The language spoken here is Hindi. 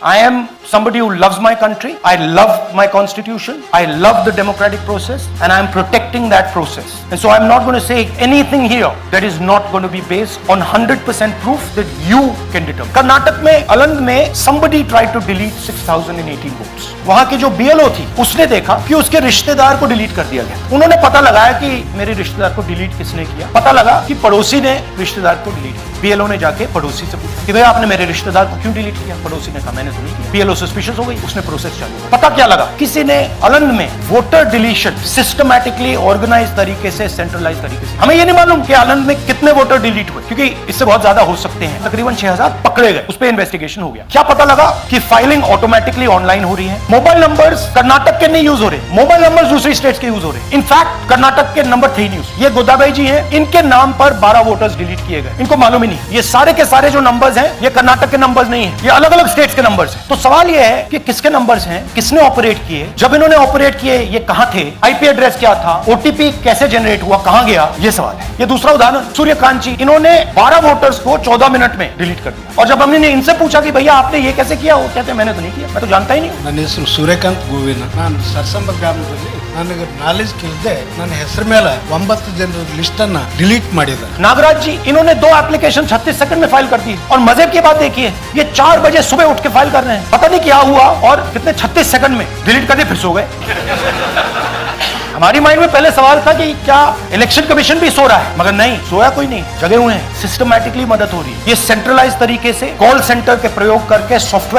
I am somebody who loves my country. I love my constitution. I love the democratic process, and I am protecting that process. And so I'm not going to say anything here that is not going to be based on 100% proof that you can determine. Karnataka में अलंग में somebody tried to delete 6,018 votes. वहां की जो BLO थी उसने देखा कि उसके रिश्तेदार को डिलीट कर दिया गया। उन्होंने पता लगाया कि मेरे रिश्तेदार को डिलीट किसने किया। पता लगा कि पड़ोसी ने रिश्तेदार को डिलीट किया। BLO ने जाके पड़ोसी से पूछा कि भाई आपने मेरे रिश्तेदार को क्यों डिलीट किया? पड़ोसी ने कहा मैंने तो नहीं किया। BLO सस्पिशियस हो गई, उसने प्रोसेस चालू किया। पता क्या लगा? किसी ने अलंग में वोटर डिलीशन सिस्टमैटिकली ऑर्गेनाइज तरीके से, सेंट्रलाइज तरीके से। हमें ये नहीं मालूम कि अलंग में कितने वोटर डिलीट हुए, क्योंकि इससे बहुत ज्यादा हो सकते हैं। तकरीबन 6,000 पकड़े गए, उस पर इन्वेस्टिगेशन हो गया। क्या पता लगा कि फाइलिंग ऑटोमेटिकली ऑनलाइन हो रही है। मोबाइल नंबर्स कर्नाटक के नहीं यूज हो रहे, मोबाइल नंबर्स दूसरी स्टेट्स के यूज हो रहे। इनफैक्ट कर्नाटक के नंबर थे न्यूज। ये गोदाबाई जी हैं, इनके नाम पर 12 वोटर्स डिलीट किए गए, इनको मालूम ही नहीं। ये सारे के सारे जो नंबर्स हैं ये कर्नाटक के नंबर्स नहीं है, ये अलग अलग स्टेट्स के नंबर्स हैं। तो सवाल ये है कि किसके नंबर्स हैं, किसने ऑपरेट किए, जब इन्होंने ऑपरेट किए ये कहां थे, आईपी एड्रेस क्या था, ओटीपी कैसे जनरेट हुआ, कहां गया, ये सवाल है। ये दूसरा उदाहरण सूर्यकांत जी, इन्होंने 12 वोटर्स को 14 मिनट में डिलीट कर दिया। और जब हमने इनसे पूछा कि भैया आपने ये कैसे किया, वो कहते मैंने तो नहीं किया, मैं तो जानता ही नहीं। ನನ್ನ ಹೆಸರು ಸೂರ್ಯಕಾಂತ್ ಗೋವಿನ. ನಾನು ಸರ್ಸಂಬ ಗ್ರಾಮದಲ್ಲಿ ನನಗೆ ನಾಲೆಜ್ ಇಲ್ಲದೆ ನನ್ನ ಹೆಸರು ಮೇಲೆ 9 ಜನರ ಲಿಸ್ಟ್ ಅನ್ನ ಡಿಲೀಟ್ ಮಾಡಿದ್ದಾರೆ. नागराज जी, इन्होंने 2 एप्लीकेशन 36 सेकंड में फाइल कर दी। और मजे की बात देखिए, ये 4 बजे सुबह उठ के फाइल कर रहे हैं, पता नहीं क्या हुआ, और कितने 36 सेकंड में डिलीट कर दिए, फिर सो गए। हमारी माइंड में पहले सवाल था कि क्या इलेक्शन कमीशन भी सो रहा है, मगर नहीं, सोया कोई नहीं, जगे हुए हैं। सिस्टमैटिकली मदद हो रही है। ये सेंट्रलाइज तरीके से कॉल सेंटर के प्रयोग करके, सॉफ्टवेयर